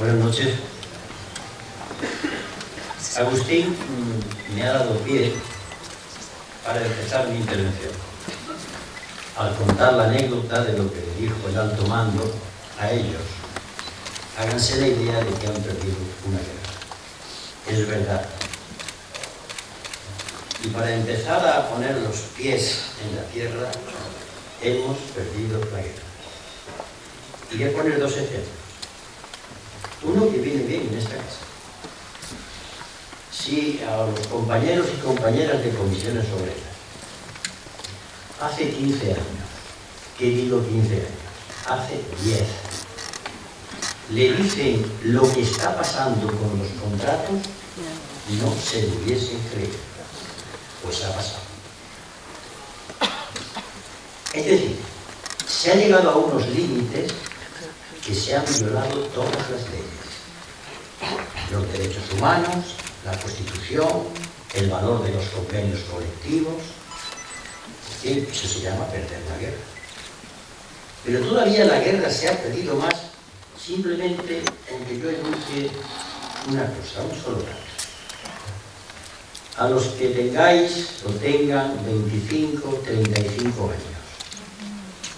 Buenas noches. Agustín me ha dado pie para empezar mi intervención, al contar la anécdota de lo que le dijo el alto mando a ellos. Háganse la idea de que han perdido una guerra. Es verdad. Y para empezar a poner los pies en la tierra, hemos perdido la guerra. Y voy a poner dos ejemplos. Uno que viene bien en esta casa. Si a los compañeros y compañeras de comisiones obreras, hace 15 años, ¿qué digo 15 años? Hace 10, le dicen lo que está pasando con los contratos, no se lo hubiesen creído. Pues ha pasado. Es decir, se ha llegado a unos límites que se han violado todas las leyes. Los derechos humanos, la Constitución, el valor de los convenios colectivos. Eso se llama perder la guerra. Pero todavía la guerra se ha perdido más simplemente porque yo enuncie una cosa, un solo dato. A los que tengáis o tengan 25, 35 años,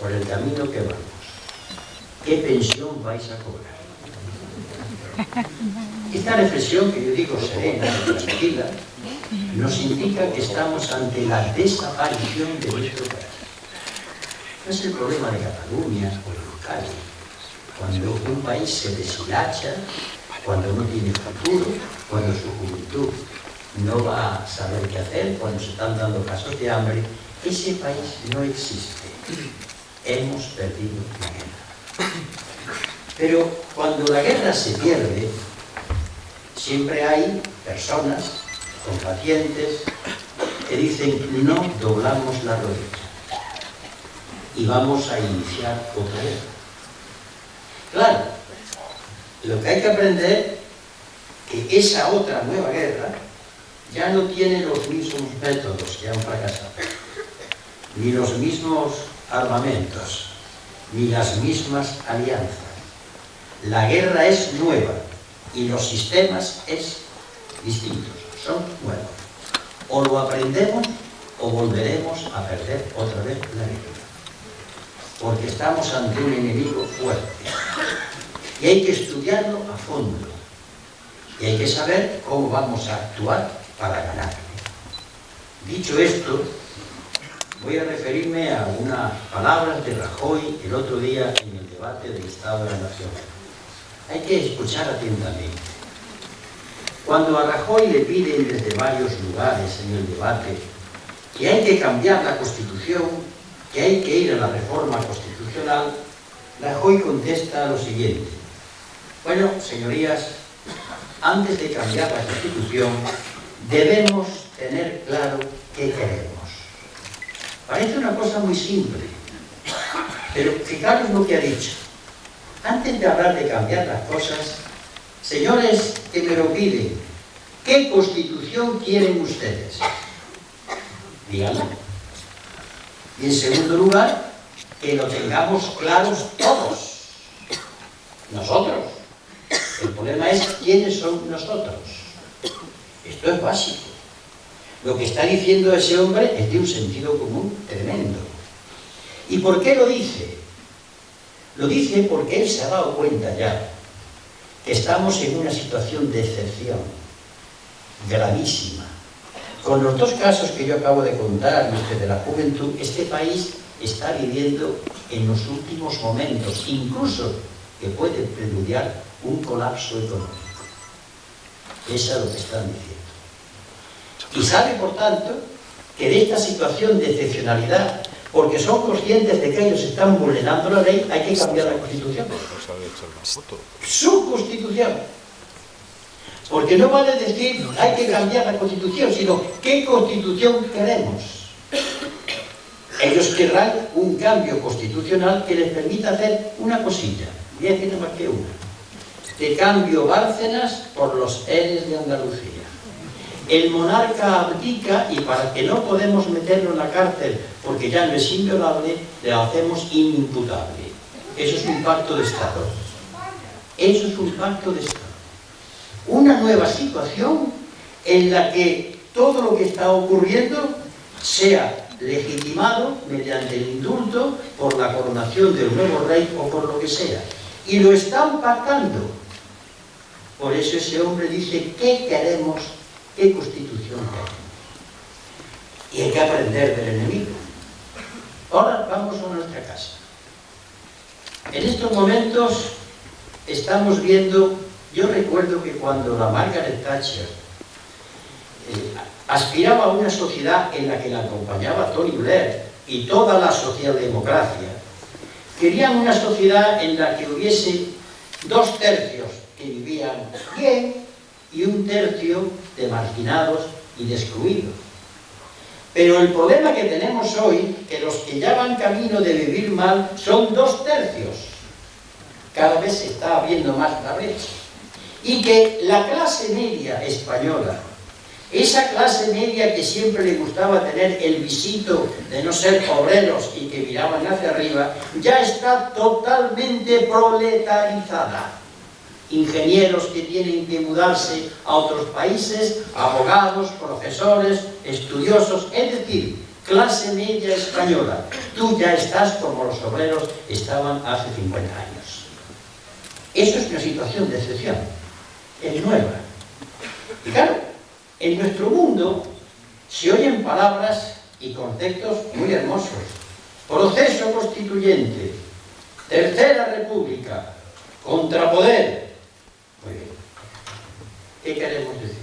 por el camino que vamos, ¿qué pensión vais a cobrar? Esta reflexión que yo digo serena y tranquila nos indica que estamos ante la desaparición de nuestro país. No es el problema de Cataluña o de Euskadi. Cuando un país se deshilacha, cuando no tiene futuro, cuando su juventud no va a saber qué hacer, cuando se están dando casos de hambre, ese país no existe. Hemos perdido la guerra. Pero cuando la guerra se pierde, siempre hay personas, combatientes, que dicen no doblamos la rodilla y vamos a iniciar otra guerra. Claro, lo que hay que aprender es que esa otra nueva guerra ya no tiene los mismos métodos que han fracasado, ni los mismos armamentos, ni las mismas alianzas. La guerra es nueva y los sistemas es distintos, son nuevos. O lo aprendemos o volveremos a perder otra vez la guerra. Porque estamos ante un enemigo fuerte y hay que estudiarlo a fondo y hay que saber cómo vamos a actuar para ganarle. Dicho esto, voy a referirme a unas palabras de Rajoy el otro día en el debate del Estado de la Nación. Hay que escuchar atentamente. Cuando a Rajoy le piden desde varios lugares en el debate que hay que cambiar la Constitución, que hay que ir a la reforma constitucional, Rajoy contesta lo siguiente: bueno, señorías, antes de cambiar la Constitución debemos tener claro qué queremos. Parece una cosa muy simple, pero fijaros lo que ha dicho. Antes de hablar de cambiar las cosas, señores que me lo piden, ¿qué Constitución quieren ustedes? Díganlo. Y en segundo lugar, que lo tengamos claros todos. Nosotros. El problema es quiénes son nosotros. Esto es básico. Lo que está diciendo ese hombre es de un sentido común tremendo. ¿Y por qué lo dice? Lo dice porque él se ha dado cuenta ya que estamos en una situación de excepción gravísima. Con los dos casos que yo acabo de contar, los de la juventud, este país está viviendo en los últimos momentos, incluso que puede preludiar un colapso económico. Eso es lo que están diciendo. Y sabe, por tanto, que de esta situación de excepcionalidad, porque son conscientes de que ellos están vulnerando la ley, hay que cambiar la Constitución. Su Constitución. Porque no vale decir hay que cambiar la Constitución, sino ¿qué Constitución queremos? Ellos querrán un cambio constitucional que les permita hacer una cosilla, voy a decir más que una: de cambio Bárcenas por los ERES de Andalucía. El monarca abdica y para que no podemos meterlo en la cárcel porque ya no es inviolable, le hacemos inimputable. Eso es un pacto de Estado. Eso es un pacto de Estado. Una nueva situación en la que todo lo que está ocurriendo sea legitimado mediante el indulto por la coronación del nuevo rey o por lo que sea. Y lo están pactando. Por eso ese hombre dice, ¿qué queremos? ¿Qué constitución queremos? Y hay que aprender del enemigo. Ahora vamos a nuestra casa. En estos momentos estamos viendo, yo recuerdo que cuando la Margaret Thatcher aspiraba a una sociedad en la que la acompañaba Tony Blair y toda la socialdemocracia, querían una sociedad en la que hubiese 2 tercios que vivían bien y 1 tercio de marginados y de excluidos. Pero el problema que tenemos hoy, que los que ya van camino de vivir mal son 2 tercios. Cada vez se está abriendo más la brecha. Y que la clase media española, esa clase media que siempre le gustaba tener el visito de no ser obreros y que miraban hacia arriba, ya está totalmente proletarizada. Ingenieros que tienen que mudarse a otros países, abogados, profesores, estudiosos, es decir, clase media española. Tú ya estás como los obreros estaban hace 50 años. Eso es una situación de excepción, es nueva. Y claro, en nuestro mundo se oyen palabras y conceptos muy hermosos. Proceso constituyente, Tercera República, contrapoder. Muy bien. ¿Qué queremos decir?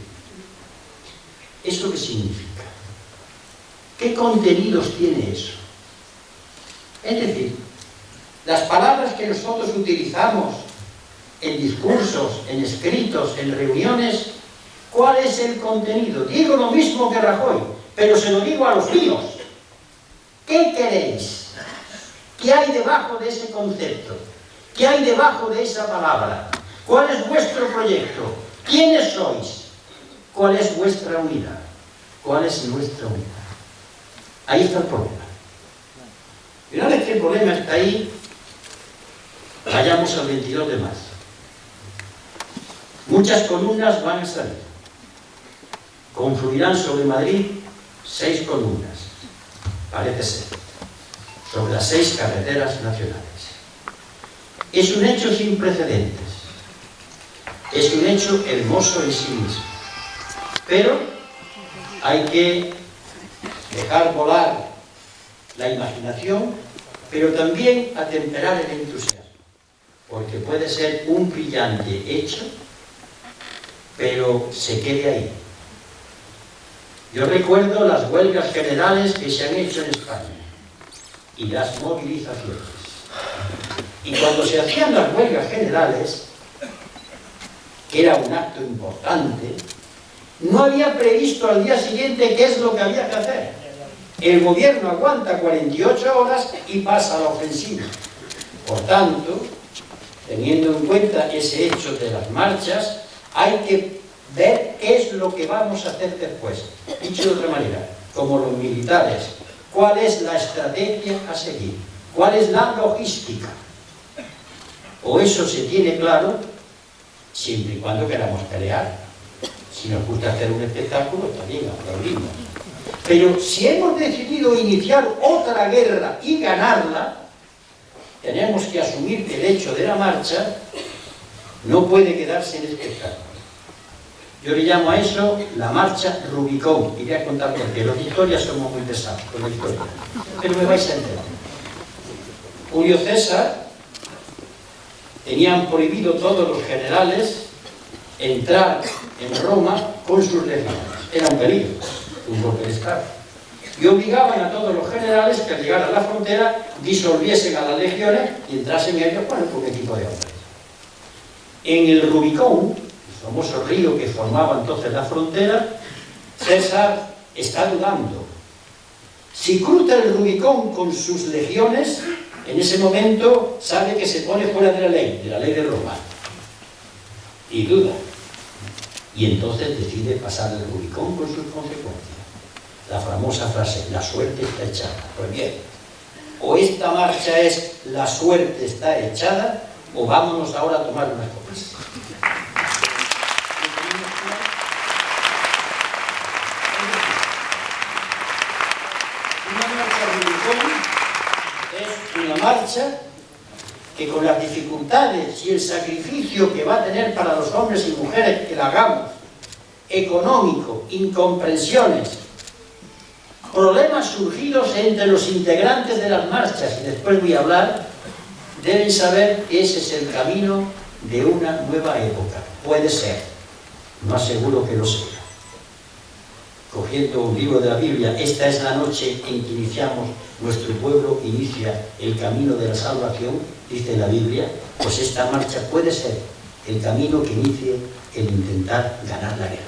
¿Eso qué significa? ¿Qué contenidos tiene eso? Es decir, las palabras que nosotros utilizamos en discursos, en escritos, en reuniones, ¿cuál es el contenido? Digo lo mismo que Rajoy, pero se lo digo a los míos. ¿Qué queréis? ¿Qué hay debajo de ese concepto? ¿Qué hay debajo de esa palabra? ¿Cuál es vuestro proyecto? ¿Quiénes sois? ¿Cuál es vuestra unidad? ¿Cuál es nuestra unidad? Ahí está el problema. Y una vez que el problema está ahí, vayamos al 22 de marzo. Muchas columnas van a salir. Confluirán sobre Madrid 6 columnas, parece ser, sobre las 6 carreteras nacionales. Es un hecho sin precedentes. Es un hecho hermoso en sí mismo. Pero hay que dejar volar la imaginación, pero también atemperar el entusiasmo, porque puede ser un brillante hecho, pero se quede ahí. Yo recuerdo las huelgas generales que se han hecho en España y las movilizaciones. Y cuando se hacían las huelgas generales, que era un acto importante, no había previsto al día siguiente qué es lo que había que hacer. El gobierno aguanta 48 horas y pasa a la ofensiva. Por tanto, teniendo en cuenta ese hecho de las marchas, hay que ver qué es lo que vamos a hacer después. Dicho de otra manera, como los militares, ¿cuál es la estrategia a seguir? ¿Cuál es la logística? O eso se tiene claro, siempre y cuando queramos pelear. Si nos gusta hacer un espectáculo, está bien, aplaudimos. Pero si hemos decidido iniciar otra guerra y ganarla, tenemos que asumir que el hecho de la marcha no puede quedarse en espectáculo. Yo le llamo a eso la marcha Rubicón. Iré a contar por qué. Los de historia somos muy pesados con la historia, pero me vais a enterar. Julio César tenían prohibido todos los generales entrar en Roma con sus legiones. Era un peligro, un golpe de estado. Y obligaban a todos los generales que al llegar a la frontera disolviesen a las legiones y entrasen ellos con un equipo de hombres. En el Rubicón, el famoso río que formaba entonces la frontera, César está dudando. Si cruza el Rubicón con sus legiones, en ese momento sabe que se pone fuera de la ley de Roma. Y duda. Y entonces decide pasar el Rubicón con sus consecuencias. La famosa frase, la suerte está echada. Pues bien, o esta marcha es la suerte está echada, o vámonos ahora a tomar unas copas. Una marcha Rubicón es una marcha que con las dificultades y el sacrificio que va a tener para los hombres y mujeres que la hagamos, económico, incomprensiones, problemas surgidos entre los integrantes de las marchas, y después voy a hablar, deben saber que ese es el camino de una nueva época. Puede ser, no aseguro que lo sea. Cogiendo un libro de la Biblia, esta es la noche en que iniciamos, nuestro pueblo inicia el camino de la salvación, dice la Biblia, pues esta marcha puede ser el camino que inicie el intentar ganar la guerra.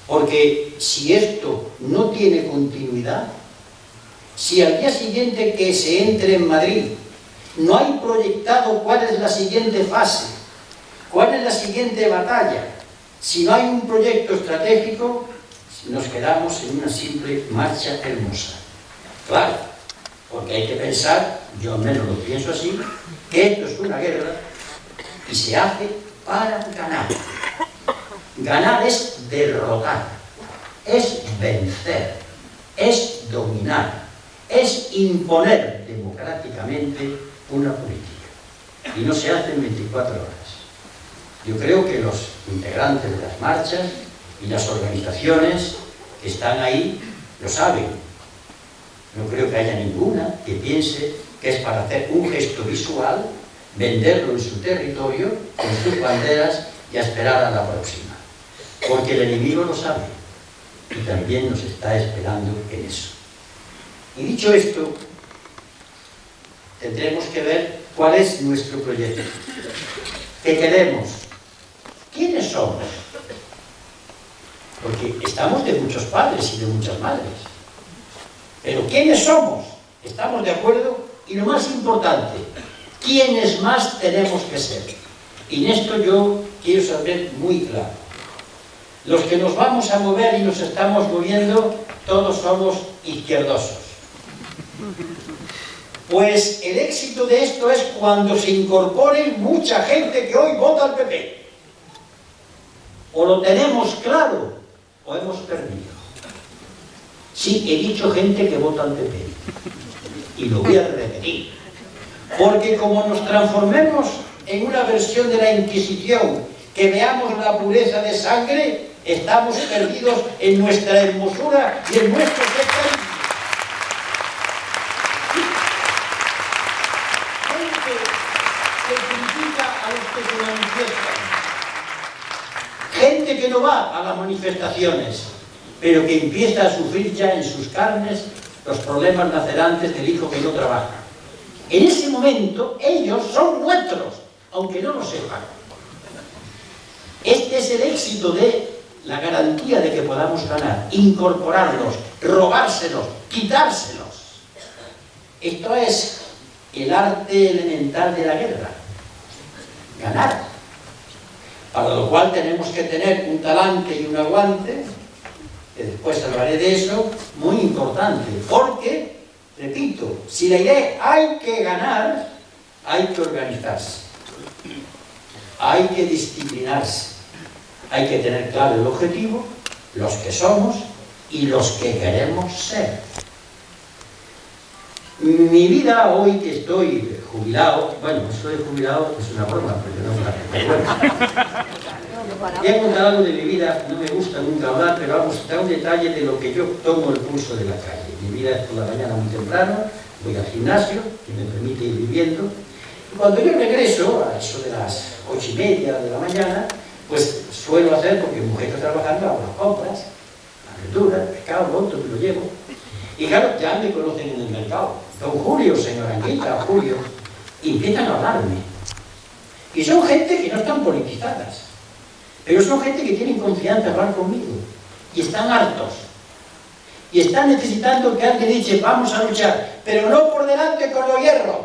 Porque si esto no tiene continuidad, si al día siguiente que se entre en Madrid no hay proyectado cuál es la siguiente fase, cuál es la siguiente batalla, si no hay un proyecto estratégico, nos quedamos en una simple marcha hermosa. Claro, porque hay que pensar, yo al menos lo pienso así, que esto es una guerra y se hace para ganar. Ganar es derrotar, es vencer, es dominar, es imponer democráticamente una política. Y no se hace en 24 horas. Yo creo que los integrantes de las marchas y las organizaciones que están ahí lo saben. No creo que haya ninguna que piense que es para hacer un gesto visual, venderlo en su territorio, con sus banderas y a esperar a la próxima. Porque el enemigo lo sabe y también nos está esperando en eso. Y dicho esto, tendremos que ver cuál es nuestro proyecto. ¿Qué queremos? ¿Quiénes somos? Porque estamos de muchos padres y de muchas madres. Pero ¿quiénes somos? ¿Estamos de acuerdo? Y lo más importante, ¿quiénes más tenemos que ser? Y en esto yo quiero saber muy claro. Los que nos vamos a mover y nos estamos moviendo, todos somos izquierdosos. Pues el éxito de esto es cuando se incorpore mucha gente que hoy vota al PP. O lo tenemos claro, o hemos perdido. Sí, he dicho gente que vota al PP. Y lo voy a repetir. Porque como nos transformemos en una versión de la Inquisición, que veamos la pureza de sangre, estamos perdidos en nuestra hermosura y en nuestro sectarismo. Gente que critica a los que se manifiestan. Gente que no va a las manifestaciones, pero que empieza a sufrir ya en sus carnes los problemas lacerantes del hijo que no trabaja. En ese momento, ellos son nuestros, aunque no lo sepan. Este es el éxito de la garantía de que podamos ganar, incorporarlos, robárselos, quitárselos. Esto es el arte elemental de la guerra, ganar. Para lo cual tenemos que tener un talante y un aguante, que después hablaré de eso, muy importante, porque, repito, si la idea hay que ganar, hay que organizarse, hay que disciplinarse, hay que tener claro el objetivo, los que somos y los que queremos ser. Mi vida hoy que estoy jubilado, bueno, eso de jubilado es una broma, porque no es una pero bueno. Voy a contar algo de mi vida, no me gusta nunca hablar, pero vamos a dar un detalle de lo que yo tomo el pulso de la calle. Mi vida es por la mañana muy temprano, voy al gimnasio, que me permite ir viviendo, y cuando yo regreso, a eso de las 8:30 de la mañana, pues suelo hacer, porque mi mujer está trabajando, hago las compras, la verdura, el pescado, lo otro, me lo llevo. Y claro, ya me conocen en el mercado. Don Julio, señora Anguita, Julio, y empiezan a hablarme. Y son gente que no están politizadas, pero son gente que tienen confianza en hablar conmigo. Y están hartos. Y están necesitando que alguien dice, vamos a luchar, pero no por delante con los hierros,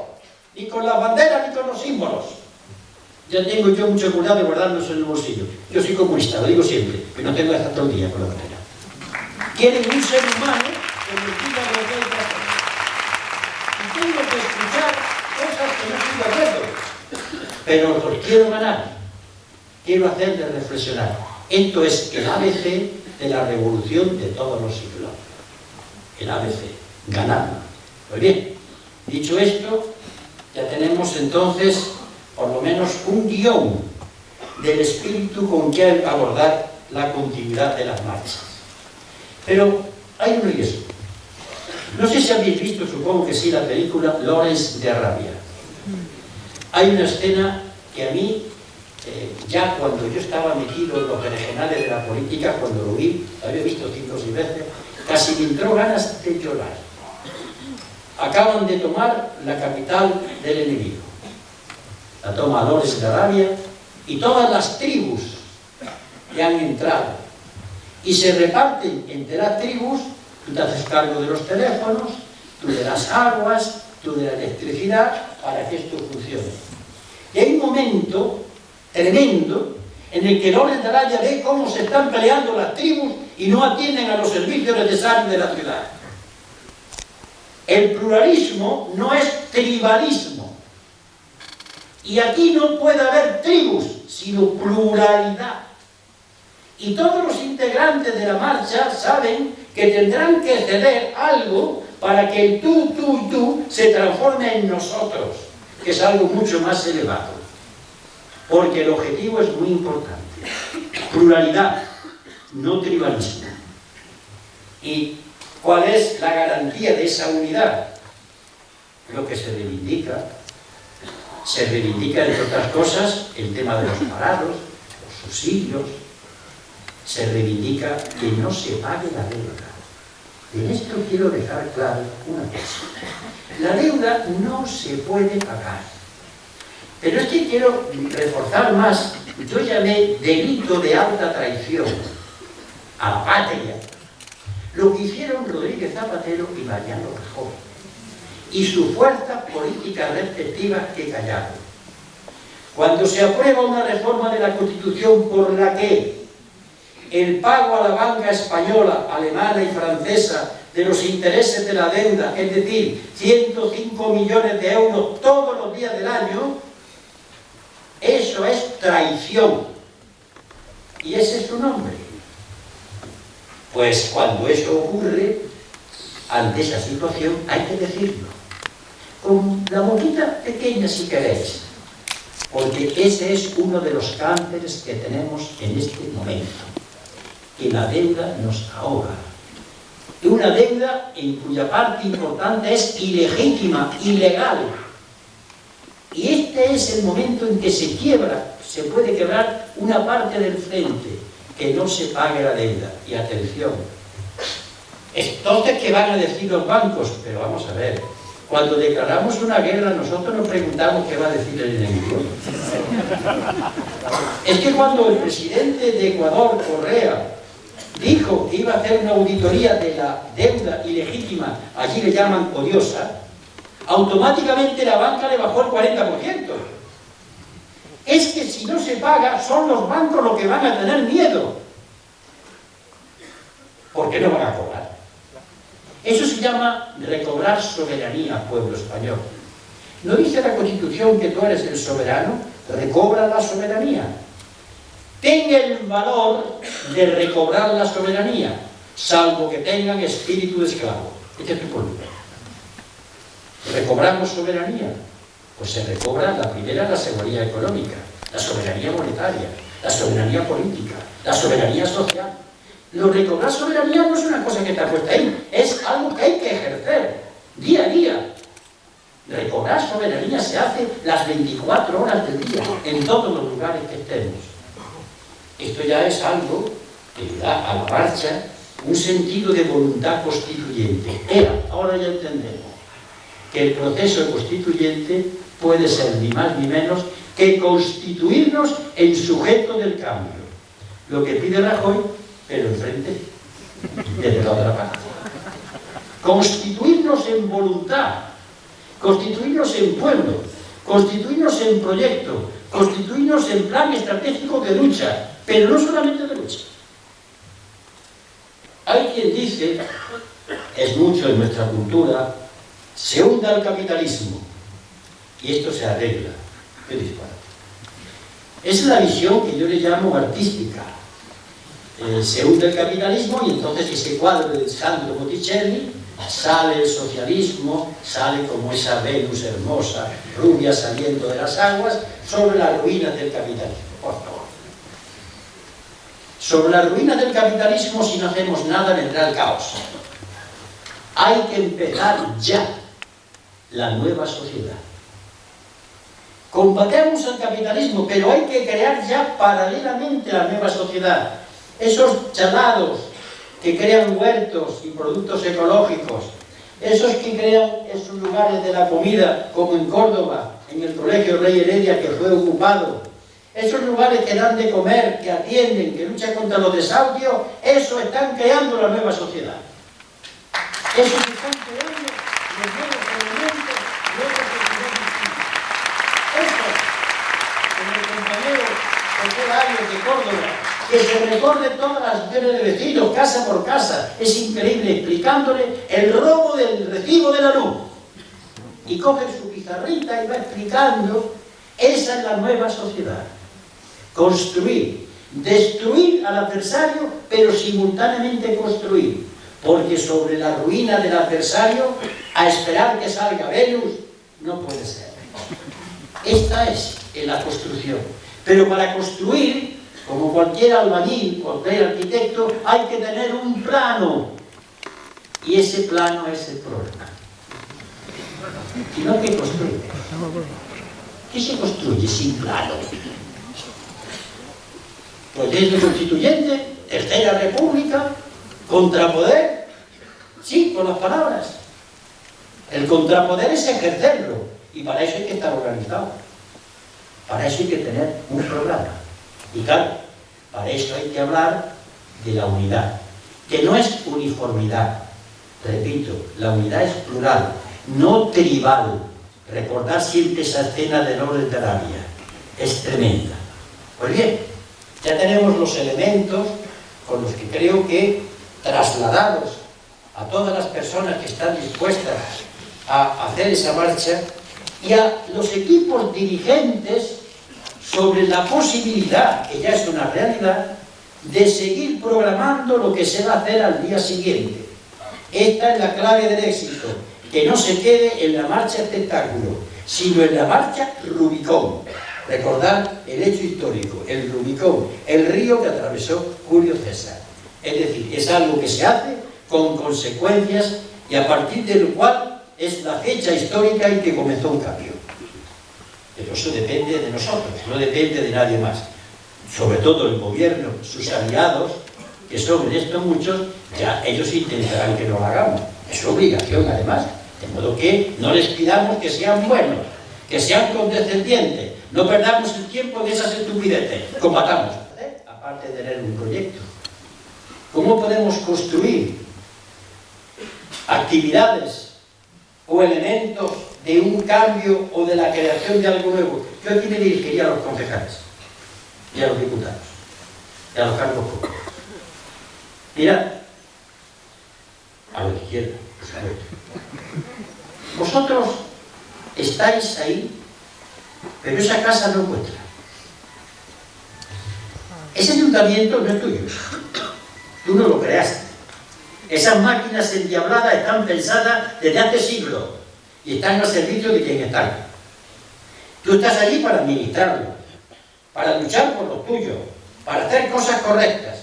ni con las banderas, ni con los símbolos. Ya tengo yo mucho cuidado de guardarlos en el bolsillo. Yo soy comunista, lo digo siempre, pero no tengo que estar todo el día con la bandera. Quieren un ser humano que les diga lo que hay que hacer. Y tengo que escuchar cosas no estoy de acuerdo, pero os quiero ganar, quiero hacerles reflexionar. Esto es el ABC de la revolución de todos los siglos. El ABC, ganarla. Pues bien, dicho esto, ya tenemos entonces por lo menos un guión del espíritu con que abordar la continuidad de las marchas. Pero hay un riesgo. No sé si habéis visto, supongo que sí, la película Lawrence de Arabia. Hay una escena que a mí, ya cuando yo estaba metido en los berenjenales de la política, cuando lo vi, lo había visto cientos de veces, casi me entró ganas de llorar. Acaban de tomar la capital del enemigo. La toma Lawrence de Arabia y todas las tribus que han entrado. Y se reparten entre las tribus, tú te haces cargo de los teléfonos, tú de las aguas, tú de la electricidad, para que esto funcione. Y hay un momento tremendo en el que Lawrence de Arabia ve cómo se están peleando las tribus y no atienden a los servicios necesarios de la ciudad. El pluralismo no es tribalismo. Y aquí no puede haber tribus, sino pluralidad. Y todos los integrantes de la marcha saben que tendrán que ceder algo para que el tú y tú se transforme en nosotros, que es algo mucho más elevado. Porque el objetivo es muy importante. Pluralidad, no tribalismo. ¿Y cuál es la garantía de esa unidad? Lo que se reivindica, entre otras cosas, el tema de los parados, los subsidios. Se reivindica que no se pague la deuda. En esto quiero dejar claro una cosa. La deuda no se puede pagar. Pero es que quiero reforzar más. Yo llamé delito de alta traición a la patria lo que hicieron Rodríguez Zapatero y Mariano Rajoy, y sus fuerzas políticas respectivas que callaron. Cuando se aprueba una reforma de la Constitución por la que el pago a la banca española, alemana y francesa de los intereses de la deuda, es decir, 105 millones de euros todos los días del año, eso es traición. Y ese es su nombre. Pues cuando eso ocurre, ante esa situación, hay que decirlo. Con la boquita pequeña, si queréis. Porque ese es uno de los cánceres que tenemos en este momento. Que la deuda nos ahoga. Y una deuda en cuya parte importante es ilegítima, ilegal. Y este es el momento en que se quiebra, se puede quebrar una parte del frente, que no se pague la deuda. Y atención, entonces, ¿qué van a decir los bancos? Pero vamos a ver, cuando declaramos una guerra, nosotros nos preguntamos qué va a decir el enemigo. Es que cuando el presidente de Ecuador, Correa, dijo que iba a hacer una auditoría de la deuda ilegítima, allí le llaman odiosa, automáticamente la banca le bajó el 40%. Es que si no se paga, son los bancos los que van a tener miedo. ¿Por qué no van a cobrar? Eso se llama recobrar soberanía, pueblo español. ¿No dice la Constitución que tú eres el soberano? Recobra la soberanía. Ten el valor de recobrar la soberanía, salvo que tengan espíritu de esclavo. Este es tu política. ¿Recobramos soberanía? Pues se recobra la primera, la soberanía económica, la soberanía monetaria, la soberanía política, la soberanía social. Lo recobrar soberanía no es una cosa que está puesta ahí, es algo que hay que ejercer día a día. Recobrar soberanía se hace las 24 horas del día, en todos los lugares que estemos. Esto ya es algo que da a la marcha un sentido de voluntad constituyente. Ahora ya entendemos que el proceso constituyente puede ser ni más ni menos que constituirnos en sujeto del cambio. Lo que pide Rajoy, pero enfrente, desde la otra parte. Constituirnos en voluntad, constituirnos en pueblo, constituirnos en proyecto, constituirnos en plan estratégico de lucha, pero no solamente de lucha. Hay quien dice, es mucho en nuestra cultura, se hunda el capitalismo, y esto se arregla. ¡Qué disparate! Es la visión que yo le llamo artística. Se hunde el capitalismo y entonces ese cuadro de Sandro Botticelli, sale el socialismo, sale como esa Venus hermosa, rubia saliendo de las aguas, sobre las ruinas del capitalismo. Por favor. Sobre las ruinas del capitalismo, si no hacemos nada, vendrá el caos. Hay que empezar ya la nueva sociedad. Combatemos el capitalismo, pero hay que crear ya paralelamente la nueva sociedad. Esos chalados que crean huertos y productos ecológicos, esos que crean esos lugares de la comida, como en Córdoba, en el Colegio Rey Heredia, que fue ocupado, esos lugares que dan de comer, que atienden, que luchan contra los desahucios, eso están creando la nueva sociedad. Eso están creando los nuevos elementos, nuevas sociedades distintas. Eso, como el compañero José Arias de Córdoba, que se recorre todas las asociaciones de vecinos, casa por casa, es increíble, explicándole el robo del recibo de la luz. Y coge su pizarrita y va explicando, esa es la nueva sociedad. Construir, destruir al adversario, pero simultáneamente construir. Porque sobre la ruina del adversario, a esperar que salga Venus, no puede ser. Esta es la construcción. Pero para construir, como cualquier albañil, cualquier arquitecto, hay que tener un plano. Y ese plano es el problema. ¿Y no qué construye? ¿Qué se construye sin plano? Pues es el constituyente, Tercera República, contrapoder, sí, con las palabras. El contrapoder es ejercerlo, y para eso hay que estar organizado. Para eso hay que tener un programa. Y claro, para eso hay que hablar de la unidad, que no es uniformidad. Repito, la unidad es plural, no tribal. Recordad siempre esa escena de Lawrence de Arabia. Es tremenda. Pues bien, ya tenemos los elementos con los que creo que, trasladados a todas las personas que están dispuestas a hacer esa marcha, y a los equipos dirigentes, sobre la posibilidad, que ya es una realidad, de seguir programando lo que se va a hacer al día siguiente. Esta es la clave del éxito, que no se quede en la marcha espectáculo, sino en la marcha Rubicón. Recordad el hecho histórico, el Rubicón, el río que atravesó Julio César. Es decir, es algo que se hace con consecuencias y a partir del cual es la fecha histórica en que comenzó un cambio. Pero eso depende de nosotros, no depende de nadie más. Sobre todo el gobierno, sus aliados, que son en esto muchos, ya ellos intentarán que no lo hagamos. Es su obligación, además. De modo que no les pidamos que sean buenos, que sean condescendientes. No perdamos el tiempo en esas estupideces. Combatamos. Aparte de tener un proyecto. ¿Cómo podemos construir actividades o elementos de un cambio o de la creación de algo nuevo? Yo aquí me dirigiría a los concejales y a los diputados y a los cargos públicos. Mirad, a lo que quieran, por supuesto. Vosotros estáis ahí, pero esa casa no es vuestra. Ese ayuntamiento no es tuyo. Tú no lo creaste. Esas máquinas endiabladas están pensadas desde hace siglos y están al servicio de quien están. Tú estás allí para administrarlo, para luchar por lo tuyo, para hacer cosas correctas,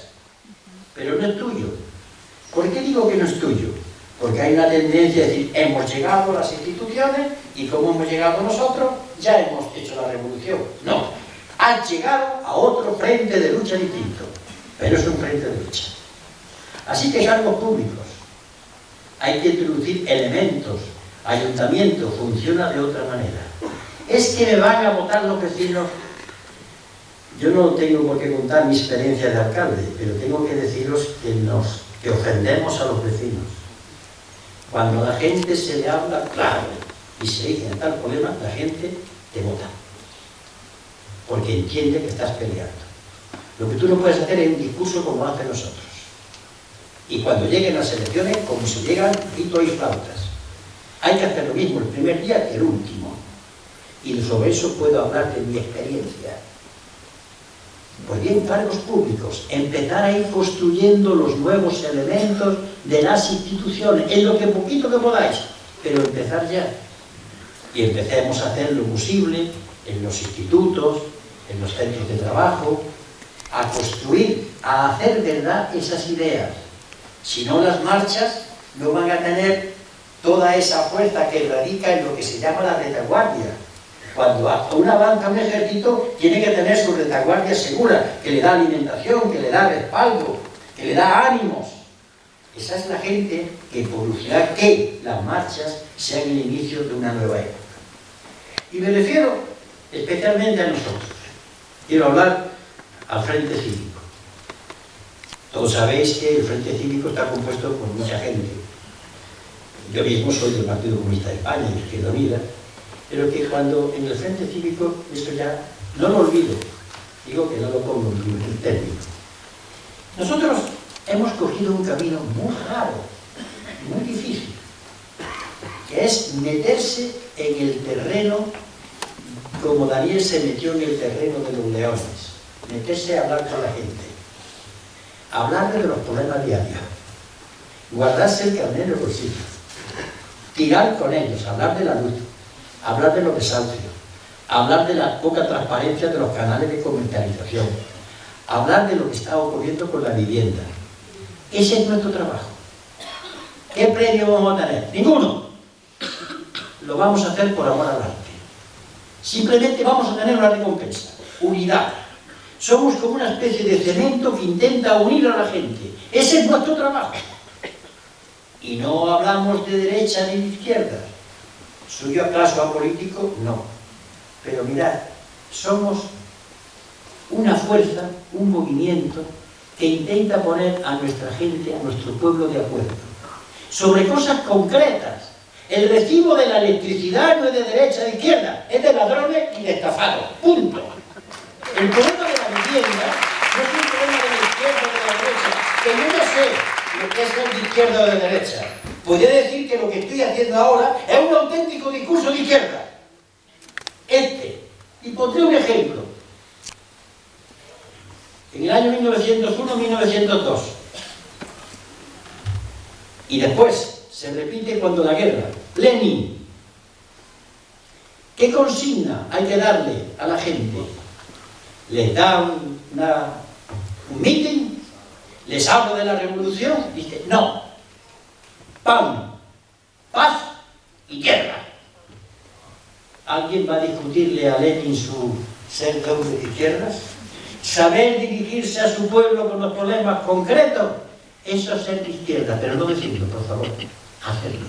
pero no es tuyo. ¿Por qué digo que no es tuyo? Porque hay una tendencia a decir, hemos llegado a las instituciones y como hemos llegado nosotros, ya hemos hecho la revolución. No, has llegado a otro frente de lucha distinto, pero es un frente de lucha. Así que cargos públicos, hay que introducir elementos. Ayuntamiento funciona de otra manera. Es que me van a votar los vecinos. Yo no tengo por qué contar mi experiencia de alcalde, pero tengo que deciros que ofendemos a los vecinos. Cuando a la gente se le habla claro y se dice tal problema, la gente te vota. Porque entiende que estás peleando. Lo que tú no puedes hacer es un discurso como lo hacen nosotros. Y cuando lleguen las elecciones, como si llegan pitos y flautas. Hay que hacer lo mismo el primer día que el último. y sobre eso puedo hablar de mi experiencia. Pues bien, cargos públicos, empezar a ir construyendo los nuevos elementos de las instituciones, en lo que poquito que podáis, pero empezar ya. Y empecemos a hacer lo posible en los institutos, en los centros de trabajo, a construir, a hacer verdad esas ideas. Si no, las marchas no van a tener toda esa fuerza que radica en lo que se llama la retaguardia. Cuando una avanza un ejército, tiene que tener su retaguardia segura, que le da alimentación, que le da respaldo, que le da ánimos. Esa es la gente que producirá que las marchas sean el inicio de una nueva época. Y me refiero especialmente a nosotros. Quiero hablar al Frente Cívico. Todos sabéis que el Frente Cívico está compuesto por mucha gente. Yo mismo soy del Partido Comunista de España, de Izquierda Unida, pero que cuando en el Frente Cívico, esto ya no lo olvido, digo que no lo pongo en término. Nosotros hemos cogido un camino muy raro, muy difícil, que es meterse en el terreno como Daniel se metió en el terreno de los leones, meterse a hablar con la gente, hablarle de los problemas diarios, guardarse el carnet en el bolsillo, tirar con ellos, hablar de la luz, hablar de los desahucios, hablar de la poca transparencia de los canales de comercialización, hablar de lo que está ocurriendo con la vivienda. Ese es nuestro trabajo. ¿Qué premio vamos a tener? Ninguno. Lo vamos a hacer por amor al arte. Simplemente vamos a tener una recompensa, unidad. Somos como una especie de cemento que intenta unir a la gente. Ese es nuestro trabajo. Y no hablamos de derecha ni de izquierda. ¿Soy yo acaso apolítico? No. Pero mirad, somos una fuerza, un movimiento que intenta poner a nuestra gente, a nuestro pueblo de acuerdo, sobre cosas concretas. El recibo de la electricidad no es de derecha o de izquierda, es de ladrones y de estafados. Punto. El problema de la vivienda no es un problema de la izquierda o de la derecha, que yo no sé lo que es ser de izquierda o de derecha. Podría decir que lo que estoy haciendo ahora es un auténtico discurso de izquierda. Y pondré un ejemplo. En el año 1901-1902. Y después se repite cuando la guerra. Lenin. ¿Qué consigna hay que darle a la gente? ¿Les da un meeting? ¿Les hablo de la revolución? Dice, no. Pan, paz y guerra. ¿Alguien va a discutirle a Lenin su ser de hombre de izquierdas? ¿Saber dirigirse a su pueblo con los problemas concretos? Eso es ser de izquierda, pero no decirlo, por favor. Hacerlo.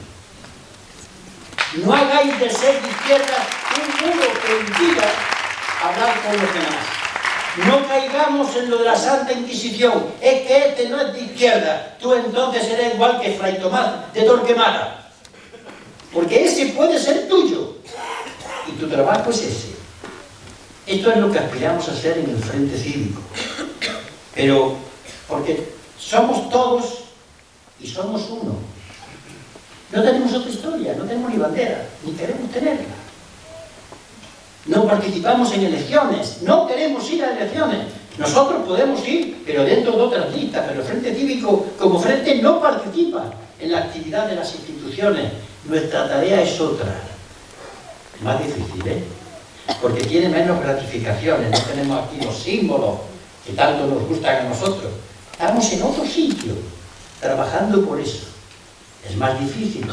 No hagáis de ser de izquierda un muro que impida hablar con los demás. No caigamos en lo de la Santa Inquisición. Es que este no es de izquierda. Tú entonces eres igual que Fray Tomás de Torquemada. Porque ese puede ser tuyo. Y tu trabajo es ese. Esto es lo que aspiramos a hacer en el Frente Cívico. Pero, porque somos todos y somos uno. No tenemos otra historia, no tenemos ni bandera, ni queremos tenerla. No participamos en elecciones, no queremos ir a elecciones. Nosotros podemos ir, pero dentro de otras listas, pero el Frente Cívico como frente no participa en la actividad de las instituciones. Nuestra tarea es otra. Más difícil, ¿eh? Porque tiene menos gratificaciones, no tenemos aquí los símbolos que tanto nos gustan a nosotros. Estamos en otro sitio, trabajando por eso. Es más difícil,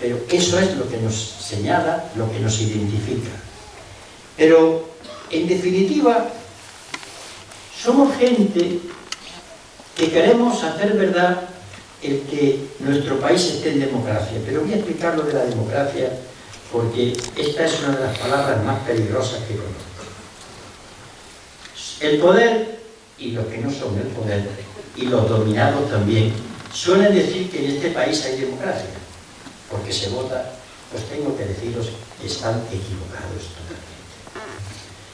pero eso es lo que nos señala, lo que nos identifica. Pero, en definitiva, somos gente que queremos hacer verdad el que nuestro país esté en democracia. Pero voy a explicar lo de la democracia, porque esta es una de las palabras más peligrosas que conozco. El poder, y los que no son el poder, y los dominados también, suelen decir que en este país hay democracia, porque se vota. Pues tengo que deciros que están equivocados totalmente.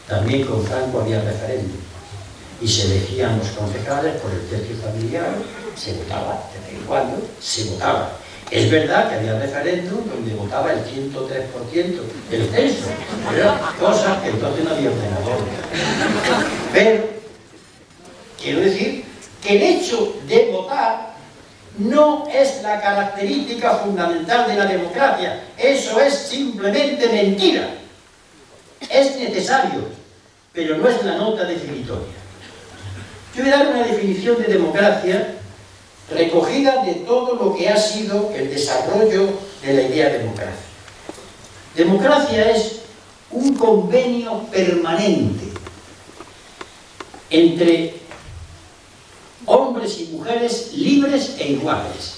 También con Franco había referéndum, y se elegían los concejales por el tercio familiar, se votaba, de vez en cuando se votaba. Es verdad que había referéndum donde votaba el 103% del censo, pero cosas que entonces no había ordenador. Pero, quiero decir que el hecho de votar no es la característica fundamental de la democracia. Eso es simplemente mentira. Es necesario, pero no es la nota definitoria. Yo voy a dar una definición de democracia recogida de todo lo que ha sido el desarrollo de la idea de democracia. Democracia es un convenio permanente entre hombres y mujeres libres e iguales.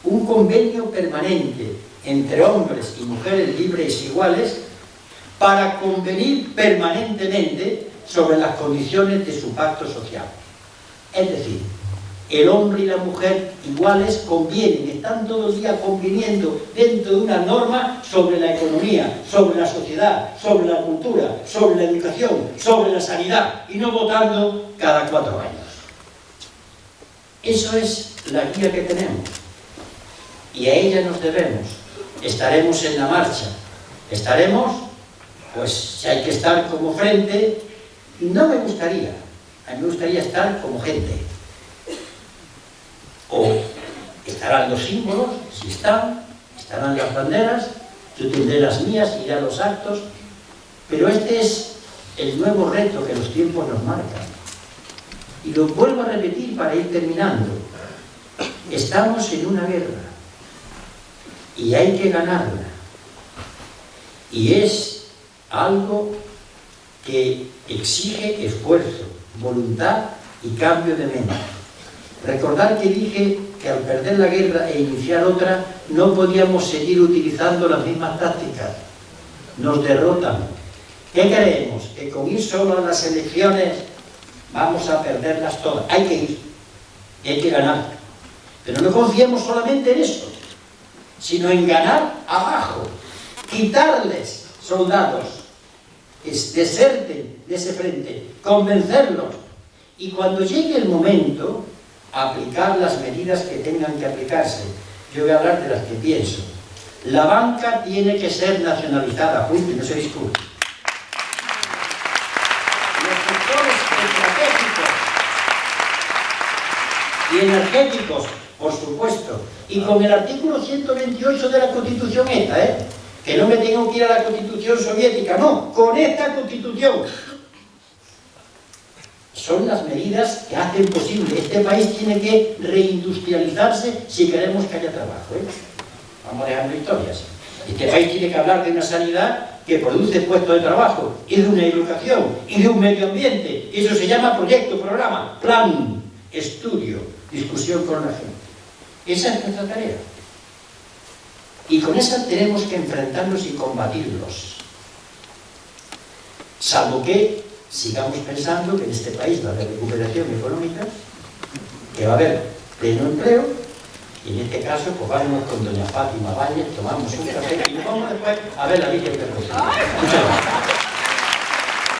Un convenio permanente entre hombres y mujeres libres e iguales para convenir permanentemente sobre las condiciones de su pacto social. Es decir, el hombre y la mujer iguales convienen, están todo el día conviniendo dentro de una norma sobre la economía, sobre la sociedad, sobre la cultura, sobre la educación, sobre la sanidad, y no votando cada 4 años. Eso es la guía que tenemos, y a ella nos debemos. Estaremos en la marcha, estaremos, pues si hay que estar como frente, no me gustaría, a mí me gustaría estar como gente. O estarán los símbolos, si están, estarán las banderas, yo tendré las mías, iré a los actos, pero este es el nuevo reto que los tiempos nos marcan. Y lo vuelvo a repetir para ir terminando. Estamos en una guerra y hay que ganarla. Y es algo que exige esfuerzo, voluntad y cambio de mente. Recordad que dije que al perder la guerra e iniciar otra, no podíamos seguir utilizando las mismas tácticas. Nos derrotan. ¿Qué creemos? ¿Que con ir solo a las elecciones vamos a perderlas todas? Hay que ir y hay que ganar. Pero no confiemos solamente en eso, sino en ganar abajo, quitarles soldados, deserten de ese frente, convencerlos. Y cuando llegue el momento, aplicar las medidas que tengan que aplicarse. Yo voy a hablar de las que pienso. La banca tiene que ser nacionalizada, punto, y no se discute. Los sectores estratégicos y energéticos, por supuesto, y con el artículo 128 de la Constitución esta, que no me tengo que ir a la Constitución soviética, no, con esta Constitución. Son las medidas que hacen posible. Este país tiene que reindustrializarse si queremos que haya trabajo. Vamos dejando historias. Este país tiene que hablar de una sanidad que produce puestos de trabajo, y de una educación, y de un medio ambiente. Y eso se llama proyecto, programa, plan, estudio, discusión con la gente. Esa es nuestra tarea. Y con esa tenemos que enfrentarnos y combatirlos. Salvo que sigamos pensando que en este país va a haber recuperación económica, que va a haber pleno empleo, y en este caso pues vamos con doña Fátima Valle, tomamos un café y nos vamos después a ver la Virgen del Rocío. Muchas gracias.